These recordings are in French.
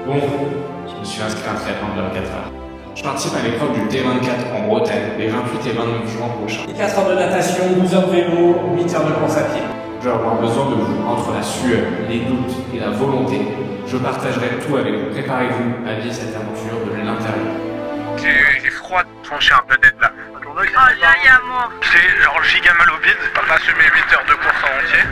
Bon, je me suis inscrit à un triathlon de 24 heures. Je participe à l'épreuve du T24 en Bretagne, les 28 et 29 juin prochains. 4 heures de natation, 12 heures de vélo, 8 heures de course à pied. Je vais avoir besoin de vous entre la sueur, les doutes et la volonté. Je partagerai tout avec vous. Préparez-vous à vivre cette aventure de l'intérieur. J'ai froid de trancher un peu d'être là. Oh là, y a mort. C'est genre giga mal au bide. On va pas assumer 8 heures de course en entier.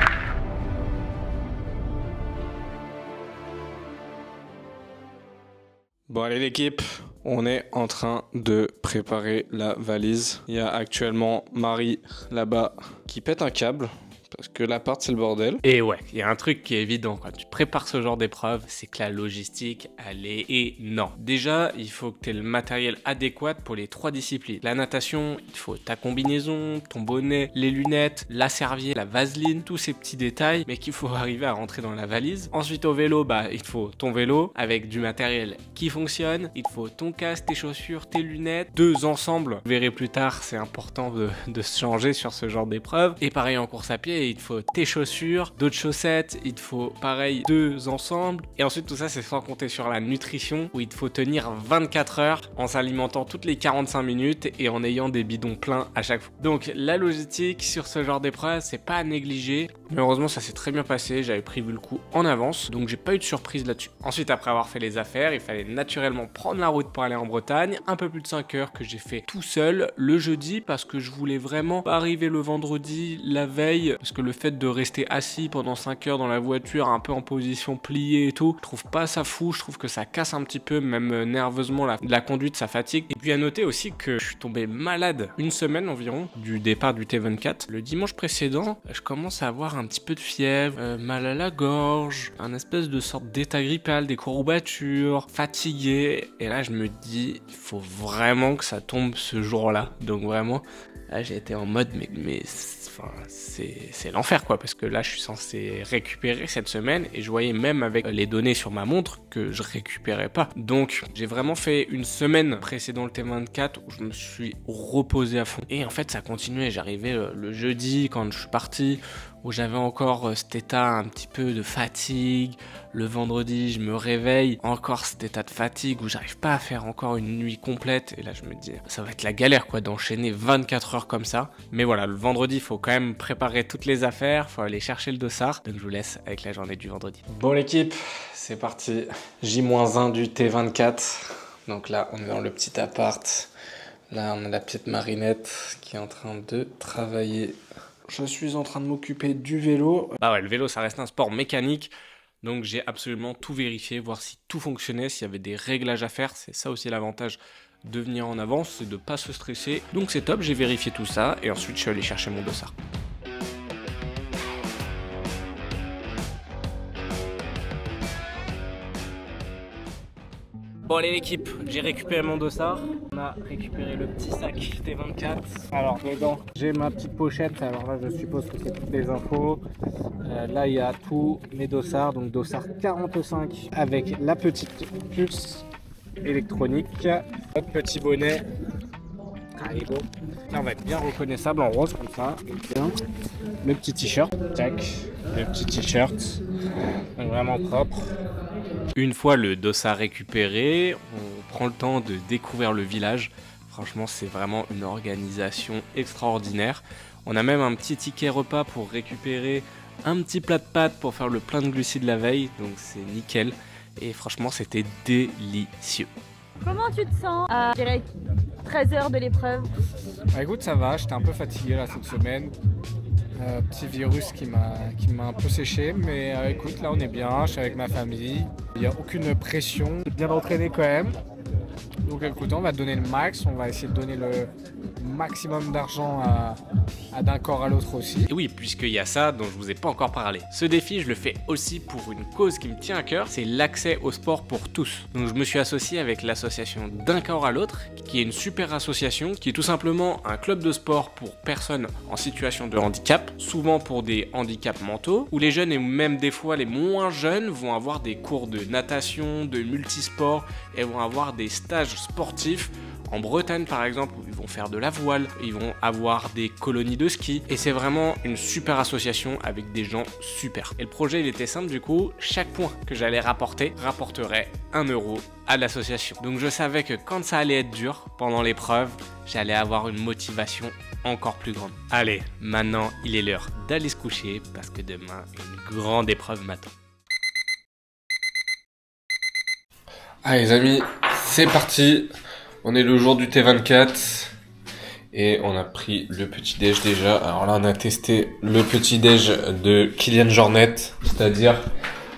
Bon allez l'équipe, on est en train de préparer la valise. Il y a actuellement Marie là-bas qui pète un câble. Parce que l'appart, c'est le bordel. Et ouais, il y a un truc qui est évident quand tu prépares ce genre d'épreuve, c'est que la logistique, elle est énorme. Déjà, il faut que tu aies le matériel adéquat pour les 3 disciplines. La natation, il faut ta combinaison, ton bonnet, les lunettes, la serviette, la vaseline, tous ces petits détails, mais qu'il faut arriver à rentrer dans la valise. Ensuite, au vélo, il te faut ton vélo avec du matériel qui fonctionne. Il te faut ton casque, tes chaussures, tes lunettes, 2 ensembles. Vous verrez plus tard, c'est important de se changer sur ce genre d'épreuve. Et pareil en course à pied, il te faut tes chaussures, d'autres chaussettes, il te faut pareil 2 ensembles. Et ensuite tout ça c'est sans compter sur la nutrition où il te faut tenir 24 heures en s'alimentant toutes les 45 minutes et en ayant des bidons pleins à chaque fois. Donc la logistique sur ce genre d'épreuve c'est pas à négliger. Mais heureusement ça s'est très bien passé, j'avais prévu le coup en avance donc j'ai pas eu de surprise là-dessus. Ensuite après avoir fait les affaires, il fallait naturellement prendre la route pour aller en Bretagne. Un peu plus de 5 heures que j'ai fait tout seul le jeudi parce que je voulais vraiment pas arriver le vendredi la veille parce que le fait de rester assis pendant 5 heures dans la voiture un peu en position pliée et tout, je trouve pas ça fou, je trouve que ça casse un petit peu même nerveusement la conduite, ça fatigue. Et puis à noter aussi que je suis tombé malade une semaine environ du départ du T24. Le dimanche précédent, je commence à avoir un petit peu de fièvre, mal à la gorge, un espèce de sorte d'état grippal, des courbatures, fatigué. Et là je me dis, il faut vraiment que ça tombe ce jour-là. Donc vraiment, là j'ai été en mode mais c'est l'enfer quoi, parce que là je suis censé récupérer cette semaine et je voyais même avec les données sur ma montre que je récupérais pas. Donc j'ai vraiment fait une semaine précédant le T24 où je me suis reposé à fond. Et en fait ça continuait, j'arrivais le jeudi quand je suis parti où j'avais encore cet état un petit peu de fatigue. Le vendredi, je me réveille, encore cet état de fatigue où j'arrive pas à faire encore une nuit complète. Et là, je me dis, ça va être la galère quoi d'enchaîner 24 heures comme ça. Mais voilà, le vendredi, il faut quand même préparer toutes les affaires, faut aller chercher le dossard. Donc je vous laisse avec la journée du vendredi. Bon l'équipe, c'est parti. J-1 du T24. Donc là, on est dans le petit appart. Là, on a la petite Marinette qui est en train de travailler. Je suis en train de m'occuper du vélo. Ah ouais, le vélo, ça reste un sport mécanique. Donc j'ai absolument tout vérifié, voir si tout fonctionnait, s'il y avait des réglages à faire. C'est ça aussi l'avantage de venir en avance, c'est de ne pas se stresser. Donc c'est top, j'ai vérifié tout ça et ensuite je suis allé chercher mon dossard. Bon allez l'équipe, j'ai récupéré mon dossard. On a récupéré le petit sac T24. Alors dedans, j'ai ma petite pochette. Alors là, je suppose que c'est toutes les infos. Là, il y a tous mes dossards. Donc dossard 45 avec la petite puce électronique. Notre petit bonnet. Haribo. Là, on va être bien reconnaissable en rose comme ça. Bien. Le petit t-shirt. Tac. Le petit t-shirt. Donc vraiment propre. Une fois le dossard récupéré, on prend le temps de découvrir le village. Franchement, c'est vraiment une organisation extraordinaire. On a même un petit ticket repas pour récupérer un petit plat de pâtes pour faire le plein de glucides la veille. Donc c'est nickel. Et franchement, c'était délicieux. Comment tu te sens à 13 heures de l'épreuve? Écoute, ça va, j'étais un peu fatigué là cette semaine. Petit virus qui m'a un peu séché, mais écoute, là on est bien, je suis avec ma famille, il n'y a aucune pression, bien entraîné quand même. Donc écoute, on va donner le max, on va essayer de donner le maximum d'argent d'un corps à l'autre aussi. Et oui, puisqu'il y a ça dont je vous ai pas encore parlé. Ce défi, je le fais aussi pour une cause qui me tient à cœur, c'est l'accès au sport pour tous. Donc je me suis associé avec l'association D'un corps à l'autre, qui est une super association, qui est tout simplement un club de sport pour personnes en situation de handicap, souvent pour des handicaps mentaux, où les jeunes et même des fois les moins jeunes vont avoir des cours de natation, de multisport, et vont avoir des stages sportifs en Bretagne par exemple, où ils vont faire de la voile, ils vont avoir des colonies de ski, et c'est vraiment une super association avec des gens super. Et le projet il était simple du coup, chaque point que j'allais rapporterait 1 € à l'association. Donc je savais que quand ça allait être dur, pendant l'épreuve, j'allais avoir une motivation encore plus grande. Allez, maintenant il est l'heure d'aller se coucher parce que demain une grande épreuve m'attend. Allez les amis, c'est parti. On est le jour du T24 et on a pris le petit déj déjà. Alors là on a testé le petit déj de Kylian Jornet, c'est-à-dire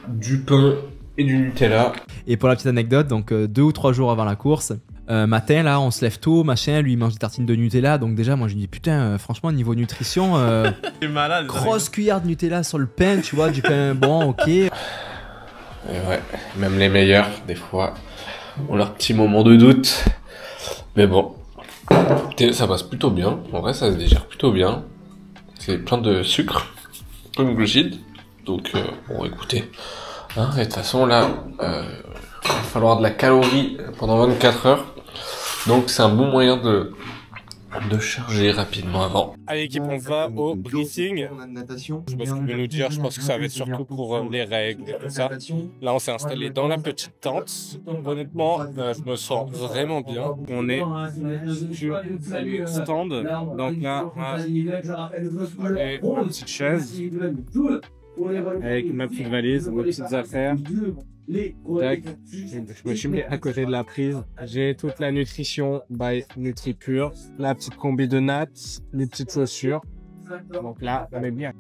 du pain et du Nutella. Et pour la petite anecdote, donc 2 ou 3 jours avant la course, matin là on se lève tôt, machin, lui il mange des tartines de Nutella, donc déjà moi je me dis putain franchement niveau nutrition, malade, grosse cuillère de Nutella sur le pain, tu vois, du pain bon, ok. Et ouais, même les meilleurs des fois ont leur petit moment de doute, mais bon, ça passe plutôt bien, en vrai ça se digère plutôt bien, c'est plein de sucre, plein de glucides, donc bon écoutez, hein, et de toute façon là, il va falloir de la calorie pendant 24 heures. Donc c'est un bon moyen de charger rapidement avant. Allez l'équipe, on va au briefing. Je sais pas ce qu'il veut nous dire, je pense que ça va être surtout pour les règles et tout ça. Là on s'est installé dans la petite tente. Honnêtement, je me sens vraiment bien. On est sur le stand, donc là, et une petite chaise avec ma petite valise, mes petites affaires. Tac. Je me suis mis à côté de la prise. J'ai toute la nutrition by NutriPure, la petite combi de Nat, les petites chaussures. Donc là, on est bien.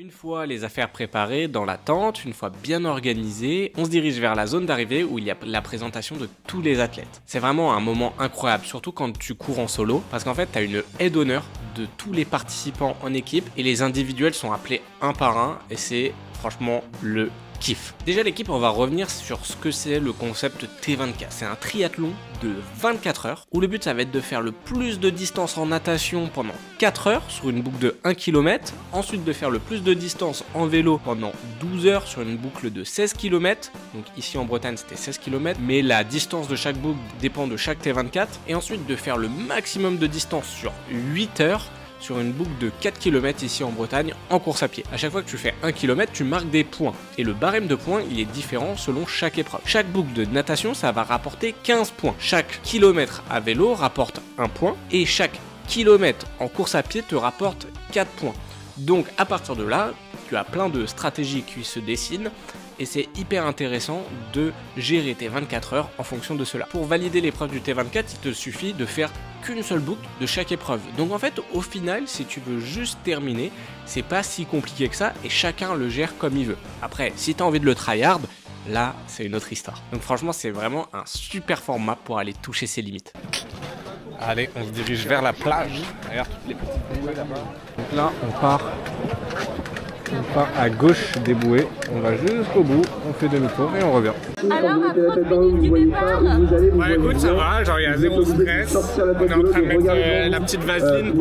Une fois les affaires préparées dans la tente, une fois bien organisées, on se dirige vers la zone d'arrivée où il y a la présentation de tous les athlètes. C'est vraiment un moment incroyable, surtout quand tu cours en solo, parce qu'en fait tu as une aide d'honneur de tous les participants en équipe et les individuels sont appelés un par un et c'est franchement le kiff. Déjà l'équipe, on va revenir sur ce que c'est le concept T24. C'est un triathlon de 24 heures où le but ça va être de faire le plus de distance en natation pendant 4 heures sur une boucle de 1 km, ensuite de faire le plus de distance en vélo pendant 12 heures sur une boucle de 16 km, donc ici en Bretagne c'était 16 km, mais la distance de chaque boucle dépend de chaque T24, et ensuite de faire le maximum de distance sur 8 heures sur une boucle de 4 km ici en Bretagne en course à pied. À chaque fois que tu fais 1 km, tu marques des points. Et le barème de points, il est différent selon chaque épreuve. Chaque boucle de natation, ça va rapporter 15 points. Chaque kilomètre à vélo rapporte 1 point. Et chaque kilomètre en course à pied te rapporte 4 points. Donc à partir de là, tu as plein de stratégies qui se dessinent. Et c'est hyper intéressant de gérer tes 24 heures en fonction de cela. Pour valider l'épreuve du T24, il te suffit de faire qu'une seule boucle de chaque épreuve. Donc en fait, au final, si tu veux juste terminer, c'est pas si compliqué que ça et chacun le gère comme il veut. Après, si tu as envie de le tryhard, là, c'est une autre histoire. Donc franchement, c'est vraiment un super format pour aller toucher ses limites. Allez, on se dirige vers la plage. Regarde toutes les petites bouées là-bas. Donc là, on part à gauche des bouées, on va jusqu'au bout, on fait demi-tour et on revient. Alors, à 30 minutes du départ, Ouais, écoute, ça va, genre il y a zéro stress. On est en train de mettre la petite vaseline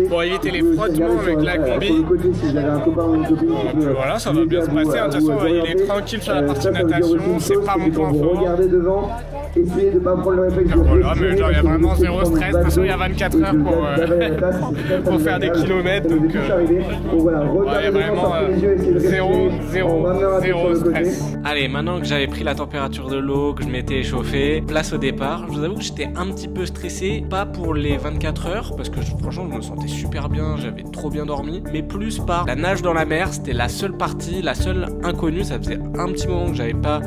pour éviter les frottements avec la combi. Donc voilà, ça va bien se passer. De toute façon, il est tranquille sur la partie natation, c'est pas mon point fort. Essayez de pas prendre le réflexe. Voilà, mais genre il y a vraiment zéro stress. De toute façon, il y a 24 heures pour faire des kilomètres. Donc il y a vraiment zéro stress. Allez, maintenant que j'avais pris la température de l'eau, que je m'étais échauffé, place au départ. Je vous avoue que j'étais un petit peu stressé, pas pour les 24 heures, parce que franchement je me sentais super bien, j'avais trop bien dormi, mais plus par la nage dans la mer. C'était la seule partie, la seule inconnue. Ça faisait un petit moment que j'avais pas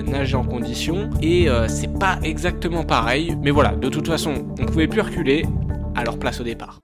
nagé en condition, et c'est pas exactement pareil, mais voilà, de toute façon on pouvait plus reculer, alors place au départ.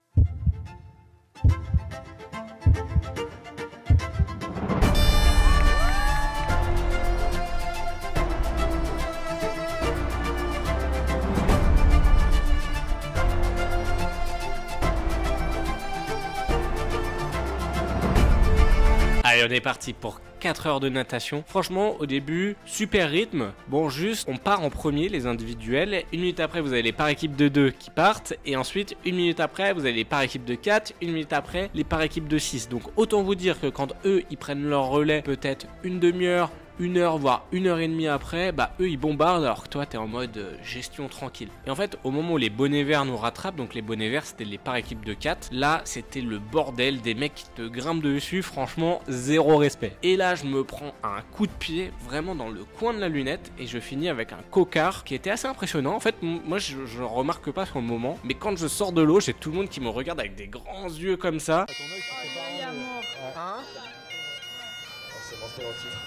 Allez, on est parti pour 4 heures de natation. Franchement, au début, super rythme. Bon, juste, on part en premier, les individuels. 1 minute après, vous avez les par équipes de 2 qui partent. Et ensuite, 1 minute après, vous avez les par équipes de 4. 1 minute après, les par équipes de 6. Donc, autant vous dire que quand eux, ils prennent leur relais, peut-être une demi-heure, 1 heure, voire 1 heure et demie après, bah eux ils bombardent alors que toi t'es en mode gestion tranquille. Et en fait, au moment où les bonnets verts nous rattrapent, donc les bonnets verts c'était les par équipes de 4, là c'était le bordel, des mecs qui te grimpent dessus, franchement zéro respect. Et là je me prends un coup de pied vraiment dans le coin de la lunette et je finis avec un cocard qui était assez impressionnant. En fait, moi je remarque pas sur le moment, mais quand je sors de l'eau, j'ai tout le monde qui me regarde avec des grands yeux comme ça.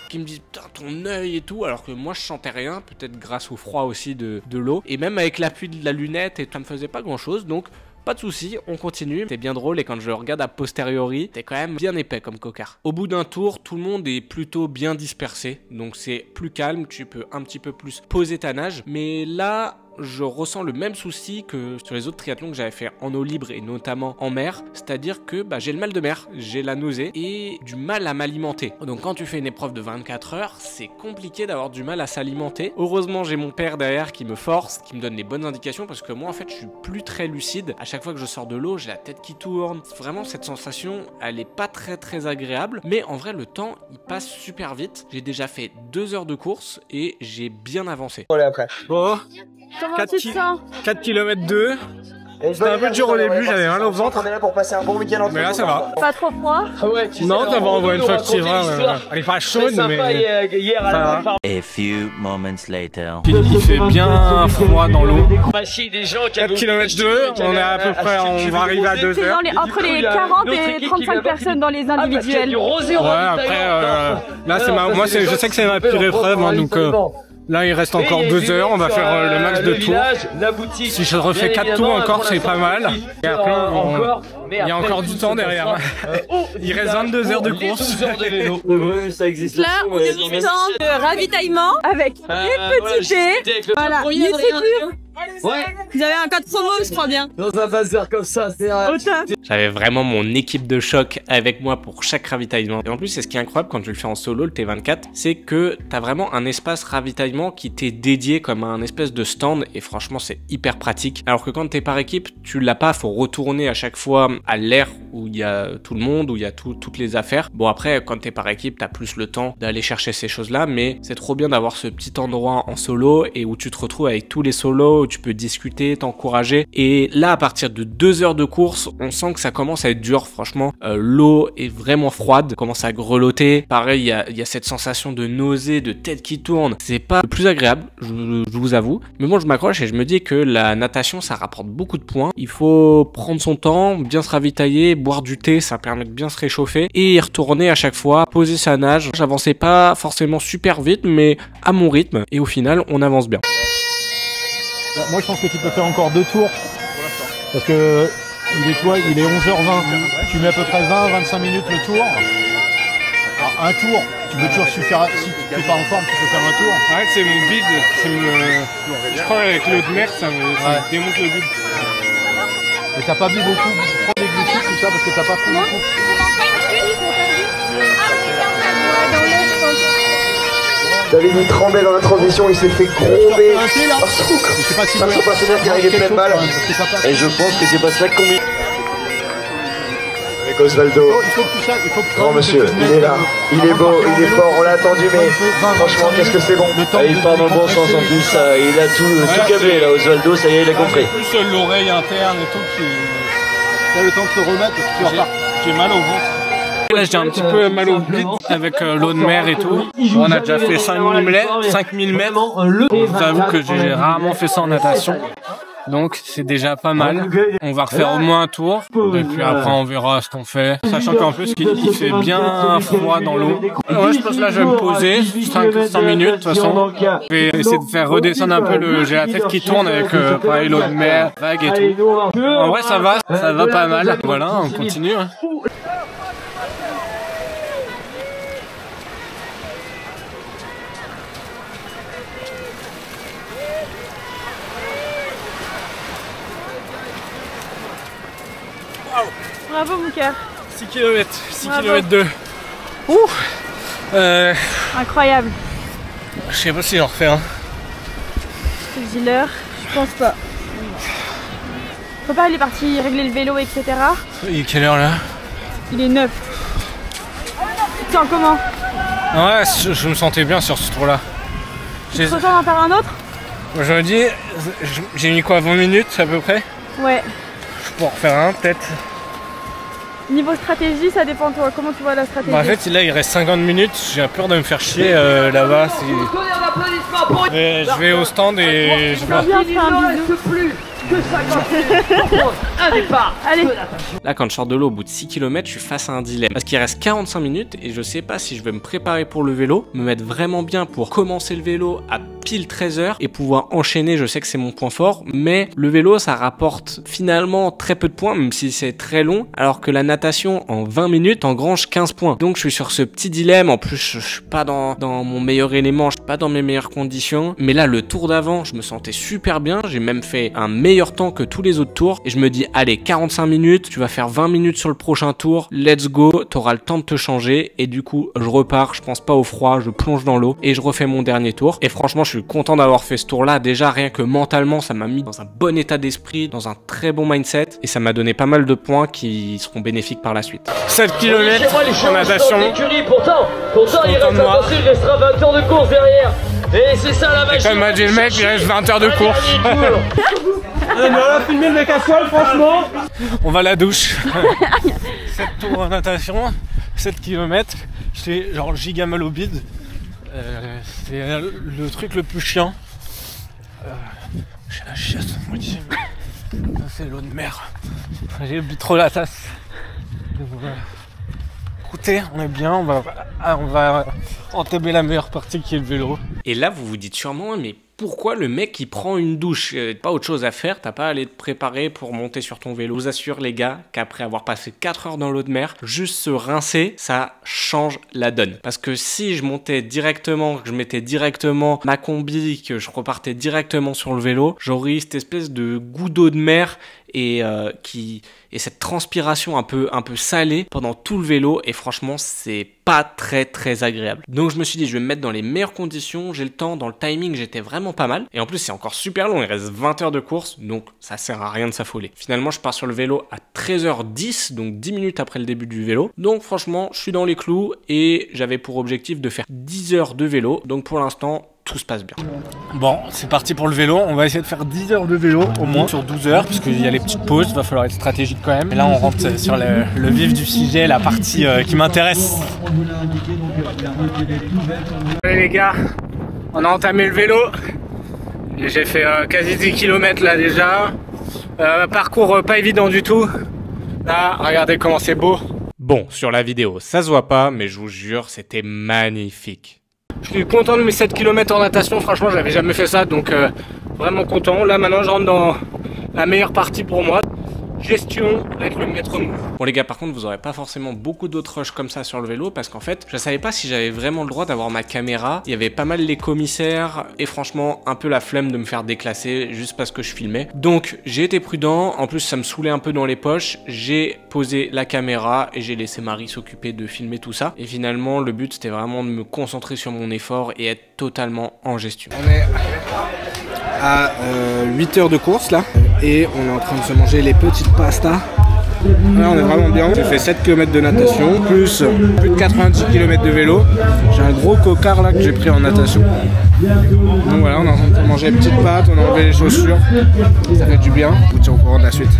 Qui me disent putain ton œil et tout, alors que moi je sentais rien, peut-être grâce au froid aussi de l'eau, et même avec l'appui de la lunette, et ça me faisait pas grand chose, donc pas de soucis, on continue. C'était bien drôle et quand je regarde a posteriori, t'es quand même bien épais comme cocard. Au bout d'un tour, tout le monde est plutôt bien dispersé, donc c'est plus calme, tu peux un petit peu plus poser ta nage, mais là je ressens le même souci que sur les autres triathlons que j'avais fait en eau libre et notamment en mer, c'est-à-dire que j'ai le mal de mer, j'ai la nausée et du mal à m'alimenter. Donc quand tu fais une épreuve de 24 heures, c'est compliqué d'avoir du mal à s'alimenter. Heureusement, j'ai mon père derrière qui me force, qui me donne les bonnes indications parce que moi en fait je suis plus très lucide. À chaque fois que je sors de l'eau, j'ai la tête qui tourne. Vraiment cette sensation, elle est pas très agréable, mais en vrai le temps il passe super vite. J'ai déjà fait 2 heures de course et j'ai bien avancé. Voilà après. Bon. Comment tu te sens? 4 km 2. C'était un peu dur au début, j'avais mal au ventre. On est là pour passer un bon week-end. Mais là ça va. Pas trop froid? Non, ça va, on voit une fois que tu vas. Elle est pas chaude, mais ça va. A few moments later. Il fait bien froid dans l'eau. 4 km 2, on est à peu près, on va arriver à 2 heures. Entre les 40 et 35 personnes dans les individuels. Ouais, après, là c'est moi je sais que c'est ma pire épreuve, hein, donc là il reste encore 2 heures, on va faire le max de tours. Si je refais 4 tours encore, c'est pas mal. Et après, il y a encore du temps derrière. Il reste 22 heures de course. Ça existe. Là, on est au temps de ravitaillement avec les petits thés. Voilà, il est sécure. Ouais. Vous avez un code promo, je crois bien. Dans un bazar comme ça, c'est Au top. J'avais vraiment mon équipe de choc avec moi pour chaque ravitaillement. Et en plus, c'est ce qui est incroyable quand tu le fais en solo, le T24, c'est que t'as vraiment un espace ravitaillement qui t'est dédié comme un espèce de stand. Et franchement, c'est hyper pratique. Alors que quand t'es par équipe, tu l'as pas, faut retourner à chaque fois à l'air où il y a tout le monde, où il y a toutes les affaires. Bon, après, quand t'es par équipe, t'as plus le temps d'aller chercher ces choses-là. Mais c'est trop bien d'avoir ce petit endroit en solo et où tu te retrouves avec tous les solos, où tu peux discuter, t'encourager. Et là, à partir de 2 heures de course, on sent que ça commence à être dur, franchement. L'eau est vraiment froide, commence à grelotter. Pareil, il y a cette sensation de nausée, de tête qui tourne. C'est pas le plus agréable, je vous avoue. Mais bon, je m'accroche et je me dis que la natation, ça rapporte beaucoup de points. Il faut prendre son temps, bien se ravitailler, boire du thé, ça permet de bien se réchauffer et y retourner à chaque fois, poser sa nage. J'avançais pas forcément super vite, mais à mon rythme. Et au final, on avance bien. Moi je pense que tu peux faire encore 2 tours parce que il est 11h20, tu mets à peu près 20-25 minutes le tour. Alors, un tour, tu peux toujours suffire, si tu n'es pas en forme tu peux faire un tour. Arrête, c'est mon bide, je crois avec l'eau de mer ça me démonte le bide. Et t'as pas bu beaucoup, prends des glucides tout ça parce que t'as pas pris beaucoup. David il tremblait dans la transition, il s'est fait gronder. Je sais pas si son partenaire qui arrivait plein de balles. Et je pense que c'est pas ça qu'on met. Avec Osvaldo. Grand monsieur, il est là. Il est beau, il est fort, on l'a attendu, mais franchement, qu'est-ce que c'est bon. Il part dans le bon sens en plus, il a tout câblé là, Osvaldo, ça y est, il a compris. Plus l'oreille interne et tout qui. T'as le temps de te remettre parce que tu repars. J'ai mal au ventre. Là j'ai un petit peu mal au bide avec l'eau de mer et tout. On a déjà fait 5000 mètres. Je vous avoue que j'ai rarement fait ça en natation. Donc c'est déjà pas mal. On va refaire au moins un tour. Et puis après on verra ce qu'on fait. Sachant qu'en plus il fait bien froid dans l'eau. Ouais, je pense que là je vais me poser 5 minutes de toute façon. Je vais essayer de faire redescendre un peu j'ai la tête qui tourne avec pareil l'eau de mer, vague et tout. En vrai ça va pas mal. Voilà, on continue. Hein. Bravo mon cœur. 6 km 2. Ouh. Incroyable. Je sais pas si j'en refais un. Je dis l'heure, je pense pas. Papa il est parti régler le vélo, etc. Il est quelle heure là? Il est 9. Tu te sens comment? Ouais, je me sentais bien sur ce tour là. Tu te sens en faire un autre? Je me dis, j'ai mis quoi, 20 minutes à peu près? Ouais. Je peux en refaire un peut-être. Niveau stratégie, ça dépend de toi. Comment tu vois la stratégie? Bah en fait là il reste 50 minutes, j'ai peur de me faire chier là-bas. Je vais au stand et je vois. Bien, fais un bisou. Un départ. Allez. Là quand je sors de l'eau au bout de 6 km, je suis face à un dilemme. Parce qu'il reste 45 minutes et je sais pas si je vais me préparer pour le vélo, me mettre vraiment bien pour commencer le vélo à pile 13 h et pouvoir enchaîner. Je sais que c'est mon point fort, mais le vélo ça rapporte finalement très peu de points, même si c'est très long, alors que la natation en 20 minutes engrange 15 points. Donc je suis sur ce petit dilemme. En plus je suis pas dans mon meilleur élément, je suis pas dans mes meilleures conditions, mais là le tour d'avant je me sentais super bien, j'ai même fait un meilleur temps que tous les autres tours et je me dis allez 45 minutes, tu vas faire 20 minutes sur le prochain tour, let's go, t'auras le temps de te changer et du coup je repars, je pense pas au froid, je plonge dans l'eau et je refais mon dernier tour et franchement je suis content d'avoir fait ce tour là. Déjà rien que mentalement ça m'a mis dans un bon état d'esprit, dans un très bon mindset et ça m'a donné pas mal de points qui seront bénéfiques par la suite. 7 km en natation. Pourtant il reste attention, il restera 20 heures de course derrière. Et c'est ça la machine. Comme m'a dit le mec, il reste 20 heures de course. Mais on a filmé le mec à poil, franchement. On va à la douche. 7 tours en natation, 7 km. J'étais genre giga mal au bide. C'est le truc le plus chiant. J'ai la chiasse, moi je dis. C'est l'eau de mer. J'ai bu trop la tasse. Écoutez, on est bien, on va entamer la meilleure partie qui est le vélo. Et là, vous vous dites sûrement, mais pourquoi le mec il prend une douche? Pas autre chose à faire, t'as pas à aller te préparer pour monter sur ton vélo. Je vous assure les gars qu'après avoir passé 4 heures dans l'eau de mer, juste se rincer, ça change la donne. Parce que si je montais directement, que je mettais directement ma combi, que je repartais directement sur le vélo, j'aurais eu cette espèce de goût d'eau de mer et cette transpiration un peu salée pendant tout le vélo et franchement c'est pas très agréable. Donc je me suis dit je vais me mettre dans les meilleures conditions, j'ai le temps, dans le timing j'étais vraiment pas mal et en plus c'est encore super long, il reste 20 heures de course donc ça sert à rien de s'affoler. Finalement je pars sur le vélo à 13h10 donc 10 minutes après le début du vélo, donc franchement je suis dans les clous et j'avais pour objectif de faire 10 heures de vélo, donc pour l'instant tout se passe bien. Bon, c'est parti pour le vélo. On va essayer de faire 10 heures de vélo au moins sur 12 heures, puisqu'il y a les petites pauses. Il va falloir être stratégique quand même. Et là, on rentre sur le vif du sujet, la partie qui m'intéresse. Allez les gars, on a entamé le vélo. Et j'ai fait quasi 10 km là déjà. Parcours pas évident du tout. Là, regardez comment c'est beau. Bon, sur la vidéo, ça se voit pas, mais je vous jure, c'était magnifique. Je suis content de mes 7 km en natation, franchement j'avais jamais fait ça donc vraiment content. Là maintenant je rentre dans la meilleure partie pour moi. Gestion avec le maître mot. Bon les gars par contre vous aurez pas forcément beaucoup d'autres rushs comme ça sur le vélo parce qu'en fait je savais pas si j'avais vraiment le droit d'avoir ma caméra. Il y avait pas mal les commissaires et franchement un peu la flemme de me faire déclasser juste parce que je filmais. Donc j'ai été prudent, en plus ça me saoulait un peu dans les poches. J'ai posé la caméra et j'ai laissé Marie s'occuper de filmer tout ça. Et finalement le but c'était vraiment de me concentrer sur mon effort et être totalement en gestion. On est à 8 heures de course là et on est en train de se manger les petites pastas. Là on est vraiment bien, j'ai fait 7 km de natation plus plus de 90 km de vélo. J'ai un gros cocard là que j'ai pris en natation. Donc voilà, on est en train de manger les petites pâtes, on a enlevé les chaussures, ça fait du bien. Je vous tiens au courant de la suite.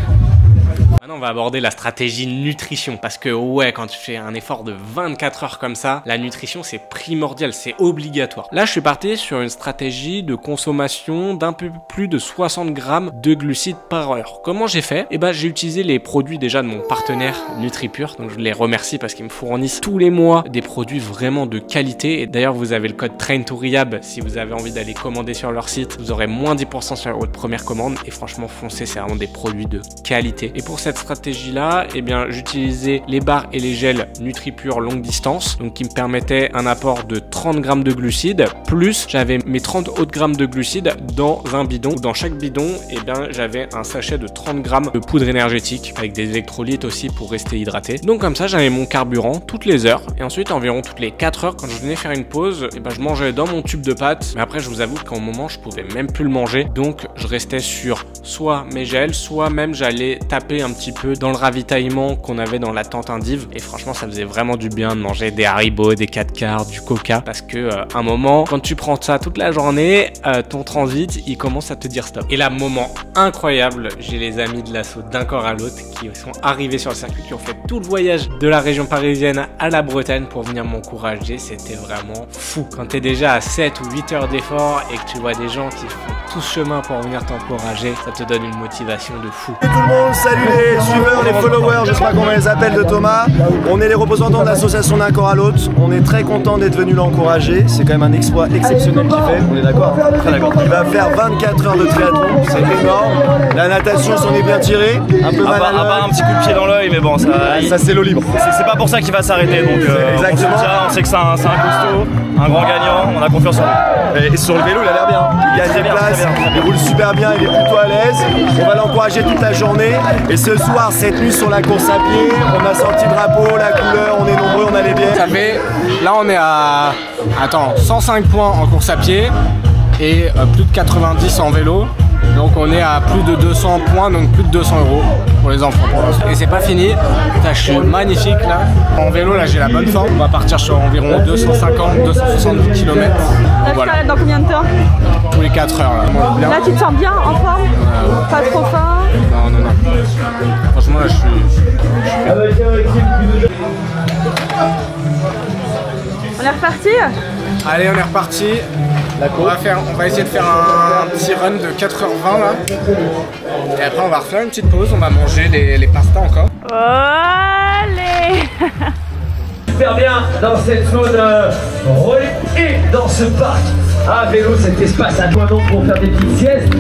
Maintenant on va aborder la stratégie nutrition parce que ouais quand tu fais un effort de 24 heures comme ça, la nutrition c'est primordial, c'est obligatoire. Là je suis parti sur une stratégie de consommation d'un peu plus de 60 grammes de glucides par heure. Comment j'ai fait? Eh ben j'ai utilisé les produits déjà de mon partenaire NutriPure, donc je les remercie parce qu'ils me fournissent tous les mois des produits vraiment de qualité et d'ailleurs vous avez le code TRAINTORIAB si vous avez envie d'aller commander sur leur site, vous aurez moins 10% sur votre première commande et franchement foncez, c'est vraiment des produits de qualité. Et pour cette stratégie là, eh bien j'utilisais les barres et les gels NutriPure longue distance, donc qui me permettaient un apport de 30 grammes de glucides, plus j'avais mes 30 autres grammes de glucides dans un bidon. Dans chaque bidon, eh bien, j'avais un sachet de 30 grammes de poudre énergétique avec des électrolytes aussi pour rester hydraté. Donc comme ça, j'avais mon carburant toutes les heures. Et ensuite, environ toutes les 4 heures, quand je venais faire une pause, eh ben, je mangeais dans mon tube de pâtes. Mais après, je vous avoue qu'à un moment, je pouvais même plus le manger. Donc je restais sur soit mes gels, soit même j'allais taper un petit peu dans le ravitaillement qu'on avait dans la tente Indive. Et franchement, ça faisait vraiment du bien de manger des Haribo, des 4 quarts, du Coca. Parce que à un moment, quand tu prends ça toute la journée, ton transit, il commence à te dire stop. Et là, moment incroyable, j'ai les amis de l'assaut d'un corps à l'autre qui sont arrivés sur le circuit, qui ont fait tout le voyage de la région parisienne à la Bretagne pour venir m'encourager. C'était vraiment fou. Quand tu es déjà à 7 ou 8 heures d'effort et que tu vois des gens qui font tout ce chemin pour venir t'encourager, ça te donne une motivation de fou. Tout le monde, salut les suiveurs, les followers, je sais pas comment on les appelle de Thomas. On est les représentants de l'association d'un corps à l'autre. On est très content d'être venu l'encourager. C'est quand même un exploit exceptionnel qu'il fait. On est d'accord? Très d'accord. Il va faire 24 heures de triathlon, c'est énorme. La natation s'en est bien tirée. Un peu mal à part un petit coup de pied dans l'œil, mais bon, ça c'est l'eau libre. C'est pas pour ça qu'il va s'arrêter. Donc exactement. On sait que c'est un costaud, un grand gagnant. On a confiance en lui. Et sur le vélo, il a l'air bien. Il gagne des places, il roule super bien, il est plutôt à l'aise. On va l'encourager toute la journée. Et ce soir, cette nuit sur la course à pied, on a sorti le drapeau, la couleur, on est nombreux, on a les biens. Là, on est à 105 points en course à pied et plus de 90 en vélo. Donc on est à plus de 200 points, donc plus de 200 € pour les enfants pour l'instant. Et c'est pas fini, là, je suis magnifique là. En vélo là j'ai la bonne forme, on va partir sur environ 250-270 km. Là tu t'arrêtes dans combien de temps? Tous les 4 heures là. Là tu te sens bien, en forme? Pas trop faim? Non. Franchement là je suis... On est reparti? Allez, on est reparti. On va essayer de faire un petit run de 4h20 là. Et après on va refaire une petite pause, on va manger les pastas encore. Allez. Super bien dans cette zone relais et dans ce parc à vélo, cet espace à toi donc pour faire des petites siestes.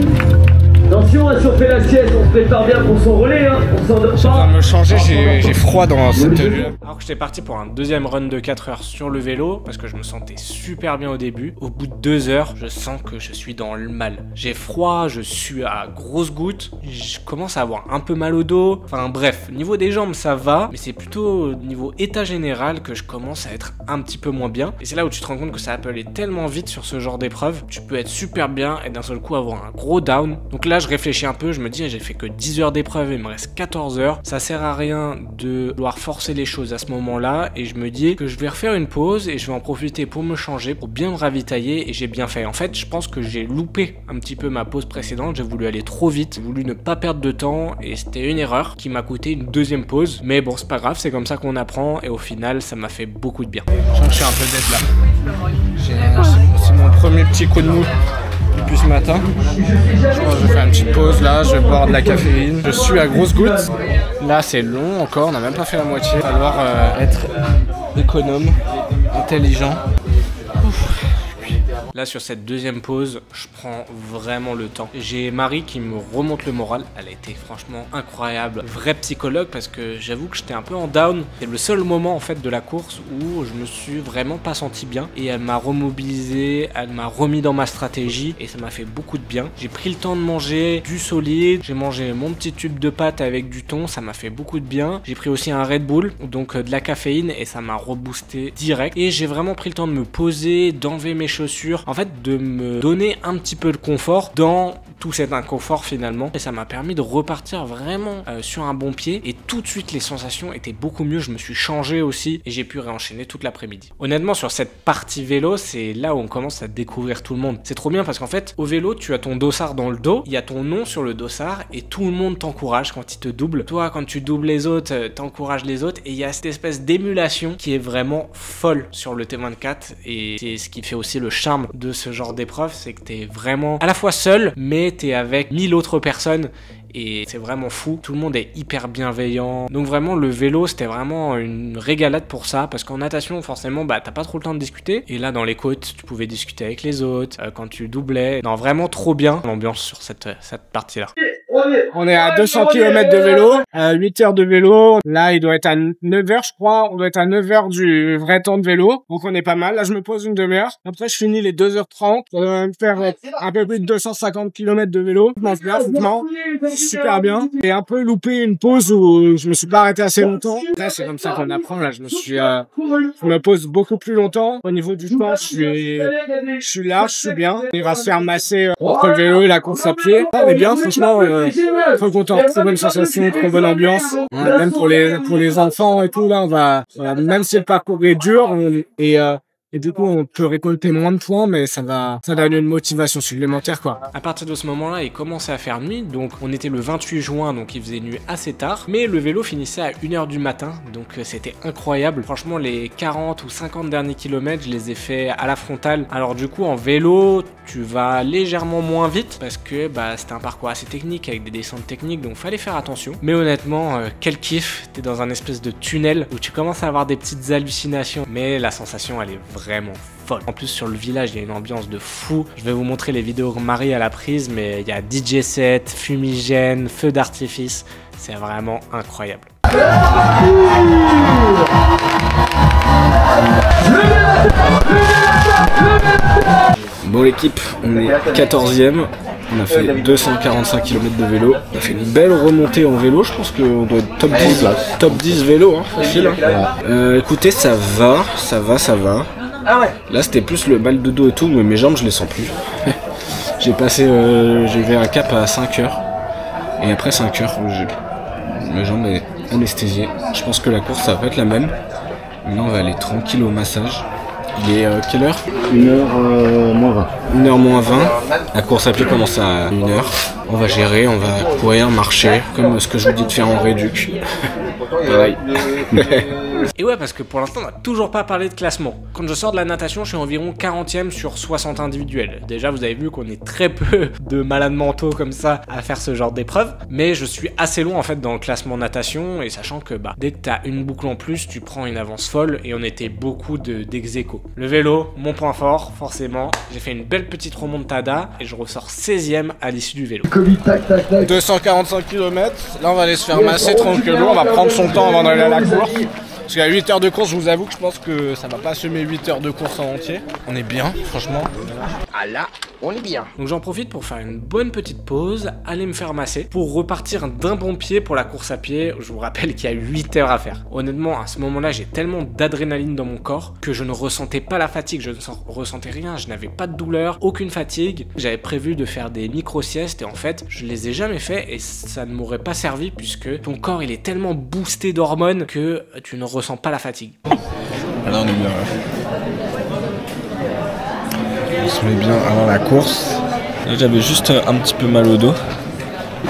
Attention, si on fait la sieste, on se prépare bien pour son relais, hein. On s'endort pas. Je suis en train de me changer, j'ai froid dans cette tenue. Alors que j'étais parti pour un deuxième run de 4 heures sur le vélo, parce que je me sentais super bien au début. Au bout de 2 heures, je sens que je suis dans le mal. J'ai froid, je suis à grosses gouttes, je commence à avoir un peu mal au dos. Enfin bref, niveau des jambes ça va, mais c'est plutôt au niveau état général que je commence à être un petit peu moins bien. Et c'est là où tu te rends compte que ça peut aller tellement vite sur ce genre d'épreuve. Tu peux être super bien et d'un seul coup avoir un gros down. Donc là je réfléchis un peu, je me dis j'ai fait que 10 heures d'épreuve, il me reste 14 heures, ça sert à rien de vouloir forcer les choses à ce moment là, et je me dis que je vais refaire une pause et je vais en profiter pour me changer, pour bien me ravitailler, et j'ai bien fait. En fait je pense que j'ai loupé un petit peu ma pause précédente, j'ai voulu aller trop vite, j'ai voulu ne pas perdre de temps et c'était une erreur qui m'a coûté une deuxième pause, mais bon c'est pas grave, c'est comme ça qu'on apprend et au final ça m'a fait beaucoup de bien. Je sens que je suis un peu dead là, c'est mon premier petit coup de mou depuis ce matin. Je vais faire une petite pause là, je vais boire de la caféine. Je suis à grosses gouttes. Là c'est long encore, on n'a même pas fait la moitié. Il va falloir être économe, intelligent. Là sur cette deuxième pause, je prends vraiment le temps. J'ai Marie qui me remonte le moral. Elle a été franchement incroyable. Vraie psychologue parce que j'avoue que j'étais un peu en down. C'est le seul moment en fait de la course où je me suis vraiment pas senti bien. Et elle m'a remobilisé, elle m'a remis dans ma stratégie et ça m'a fait beaucoup de bien. J'ai pris le temps de manger du solide. J'ai mangé mon petit tube de pâtes avec du thon. Ça m'a fait beaucoup de bien. J'ai pris aussi un Red Bull, donc de la caféine et ça m'a reboosté direct. Et j'ai vraiment pris le temps de me poser, d'enlever mes chaussures. En fait, de me donner un petit peu de confort dans tout cet inconfort finalement. Et ça m'a permis de repartir vraiment sur un bon pied. Et tout de suite, les sensations étaient beaucoup mieux. Je me suis changé aussi et j'ai pu réenchaîner toute l'après-midi. Honnêtement, sur cette partie vélo, c'est là où on commence à découvrir tout le monde. C'est trop bien parce qu'en fait, au vélo, tu as ton dossard dans le dos. Il y a ton nom sur le dossard et tout le monde t'encourage quand il te double. Toi, quand tu doubles les autres, t'encourages les autres. Et il y a cette espèce d'émulation qui est vraiment folle sur le T24. Et c'est ce qui fait aussi le charme de ce genre d'épreuve, c'est que t'es vraiment à la fois seul, mais t'es avec 1000 autres personnes et c'est vraiment fou. Tout le monde est hyper bienveillant. Donc vraiment le vélo c'était vraiment une régalade pour ça, parce qu'en natation forcément bah t'as pas trop le temps de discuter, et là dans les côtes tu pouvais discuter avec les autres quand tu doublais. Non, vraiment trop bien l'ambiance sur cette partie là. On est à 200 km de vélo, 8 heures de vélo. Là, il doit être à 9 heures, je crois. On doit être à 9 heures du vrai temps de vélo. Donc, on est pas mal. Là, je me pose une demi-heure. Après, je finis les 2h30. Ça va me faire un peu plus de 250 km de vélo. Je mange bien, franchement. Super bien. J'ai un peu loupé une pause où je me suis pas arrêté assez longtemps. Là, c'est comme ça qu'on apprend. Là, je me pose beaucoup plus longtemps. Au niveau du temps, je suis là, je suis bien. Il va se faire masser entre le vélo et la course à pied. On est bien, franchement. Trop content, trop bonne sensation, trop bonne ambiance. Même pour les enfants et tout, là, on va, même si le parcours est dur, et du coup, on peut récolter moins de points, mais ça donne une motivation supplémentaire, quoi. À partir de ce moment-là, il commençait à faire nuit, donc on était le 28 juin, donc il faisait nuit assez tard, mais le vélo finissait à 1h du matin, donc c'était incroyable. Franchement, les 40 ou 50 derniers kilomètres, je les ai fait à la frontale. Alors du coup, en vélo, tu vas légèrement moins vite, parce que c'était un parcours assez technique, avec des descentes techniques, donc fallait faire attention. Mais honnêtement, quel kiff, t'es dans un espèce de tunnel, où tu commences à avoir des petites hallucinations, mais la sensation, elle est vraiment folle. En plus, sur le village, il y a une ambiance de fou. Je vais vous montrer les vidéos que Marie a la prise, mais il y a DJ set, fumigène, feu d'artifice. C'est vraiment incroyable. Bon l'équipe, on est 14e. On a fait 245 km de vélo. On a fait une belle remontée en vélo. Je pense qu'on doit être top 10 là. Top 10 vélo, hein, facile. Hein. Écoutez, ça va. Là, c'était plus le mal de dos et tout, mais mes jambes, je les sens plus. J'ai vu un cap à 5 heures. Et après 5 heures, mes jambes étaient anesthésiées. Je pense que la course, ça va pas être la même. Maintenant, on va aller tranquille au massage. Il est quelle heure? 1h moins 20. 1h moins 20. La course à pied commence à 1h. On va gérer, on va courir, marcher, comme ce que je vous dis de faire en réduc. Pareil. Et ouais, parce que pour l'instant, on n'a toujours pas parlé de classement. Quand je sors de la natation, je suis environ 40e sur 60 individuels. Déjà, vous avez vu qu'on est très peu de malades mentaux comme ça à faire ce genre d'épreuve. Mais je suis assez loin en fait dans le classement natation, et sachant que dès que t'as une boucle en plus, tu prends une avance folle, et on était beaucoup d'ex-aequo. Le vélo, mon point fort, forcément. J'ai fait une belle petite remontada, et je ressors 16e à l'issue du vélo. 245 km. Là, on va aller se faire masser tranquillement. On va prendre son temps avant d'aller à la course. Parce qu'à 8 heures de course, je vous avoue que je pense que ça va pas assumer 8 heures de course en entier. On est bien, franchement. Ah là, on est bien. Donc j'en profite pour faire une bonne petite pause, aller me faire masser, pour repartir d'un bon pied pour la course à pied. Je vous rappelle qu'il y a 8 heures à faire. Honnêtement, à ce moment-là, j'ai tellement d'adrénaline dans mon corps que je ne ressentais pas la fatigue, je ne ressentais rien, je n'avais pas de douleur, aucune fatigue. J'avais prévu de faire des micro-siestes et en fait, je les ai jamais fait et ça ne m'aurait pas servi puisque ton corps, il est tellement boosté d'hormones que tu ne ressens pas la fatigue. Là, on est bien. On se met bien avant la course. Là, j'avais juste un petit peu mal au dos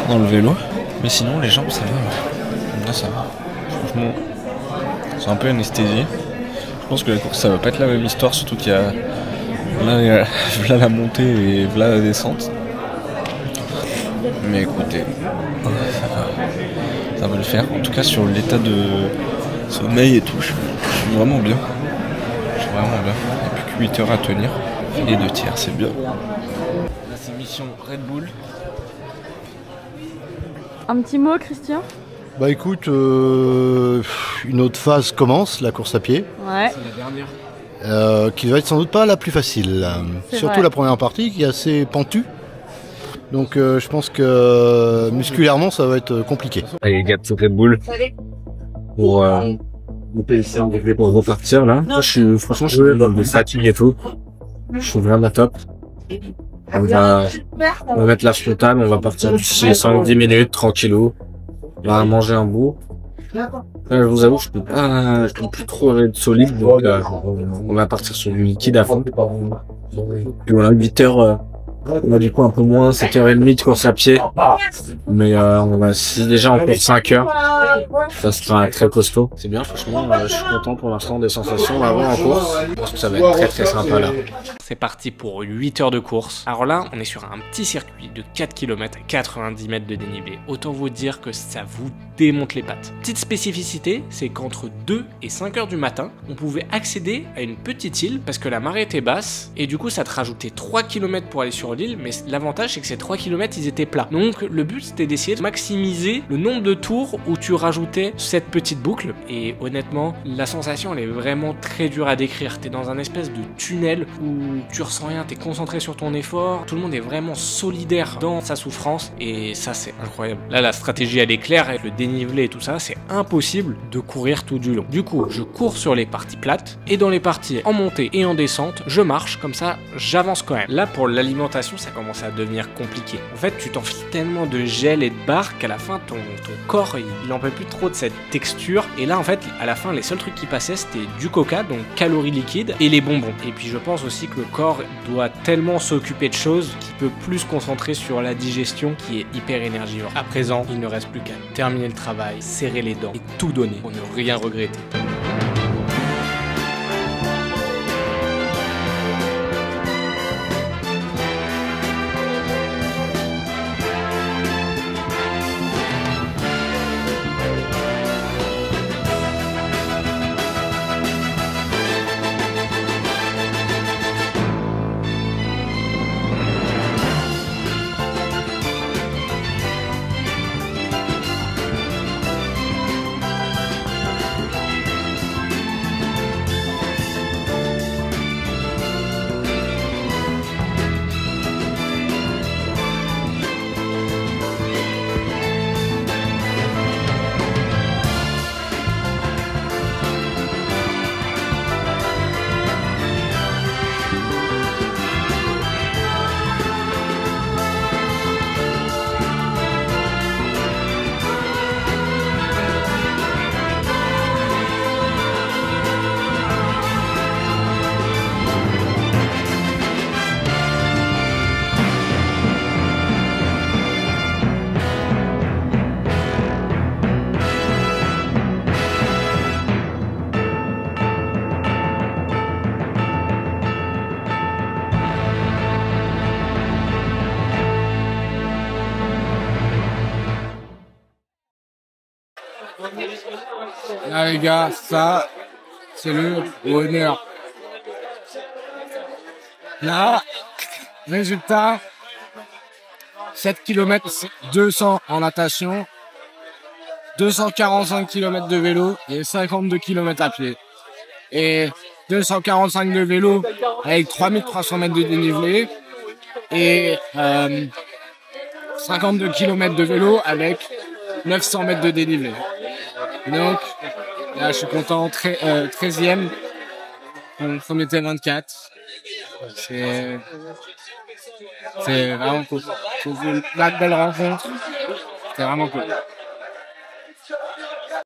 dans le vélo. Mais sinon, les jambes, ça va. Là, ça va. Franchement, c'est un peu anesthésié. Je pense que la course, ça va pas être la même histoire, surtout qu'il y a là la montée et là la descente. Mais écoutez, ça va le faire. En tout cas, sur l'état de sommeil et tout, je suis vraiment bien. Je suis vraiment bien. Il n'y a plus que 8 heures à tenir. Et 2 tiers, c'est bien. Là, c'est mission Red Bull. Un petit mot, Christian? Bah écoute, une autre phase commence, la course à pied. Ouais. C'est la dernière. Qui va être sans doute pas la plus facile. Surtout vrai. la première partie qui est assez pentue. Donc je pense que musculairement ça va être compliqué. Allez les gars, petit Red Bull. Pour pour repartir là. Franchement, je suis dans de fatigue et tout. Je suis vraiment top. On va mettre la frontale, on va partir d'ici 5-10 minutes, tranquillou. On va manger un bout. Je vous avoue, je peux plus trop être solide, donc on va partir sur du liquide à fond. Puis voilà, 8 heures, on a du coup un peu moins, 7h30 de course à pied. Mais on va, si déjà on court 5 heures, ça sera très costaud. C'est bien, franchement, je suis content pour l'instant des sensations avant en course. Je pense que ça va être très très sympa là. C'est parti pour 8 heures de course. Alors là, on est sur un petit circuit de 4 km à 90 mètres de dénivelé. Autant vous dire que ça vous démonte les pattes. Petite spécificité, c'est qu'entre 2 et 5 heures du matin, on pouvait accéder à une petite île parce que la marée était basse et du coup ça te rajoutait 3 km pour aller sur sur l'île, mais l'avantage c'est que ces 3 km ils étaient plats. Donc le but c'était d'essayer de maximiser le nombre de tours où tu rajoutais cette petite boucle. Et honnêtement, la sensation elle est vraiment très dure à décrire. T'es dans un espèce de tunnel où tu ressens rien, t'es concentré sur ton effort, tout le monde est vraiment solidaire dans sa souffrance et ça c'est incroyable. Là la stratégie elle est claire, avec le dénivelé et tout ça, c'est impossible de courir tout du long. Du coup, je cours sur les parties plates et dans les parties en montée et en descente, je marche, comme ça j'avance quand même. Là pour l'alimentation, ça commence à devenir compliqué. En fait, tu t'enfiles tellement de gel et de barre qu'à la fin ton corps il en peut plus trop de cette texture et là en fait à la fin les seuls trucs qui passaient c'était du coca, donc calories liquides, et les bonbons. Et puis je pense aussi que le corps doit tellement s'occuper de choses qu'il peut plus se concentrer sur la digestion qui est hyper énergivore. À présent, il ne reste plus qu'à terminer le travail, serrer les dents et tout donner pour ne rien regretter. Là les gars, ça, c'est le bonheur. Là, résultat, 7 km 200 en natation, 245 km de vélo et 52 km à pied. Et 245 de vélo avec 3300 mètres de dénivelé et 52 km de vélo avec 900 mètres de dénivelé. Donc là je suis content, 13e, on était 24. C'est vraiment cool. C'est une belle rencontre, c'est vraiment cool.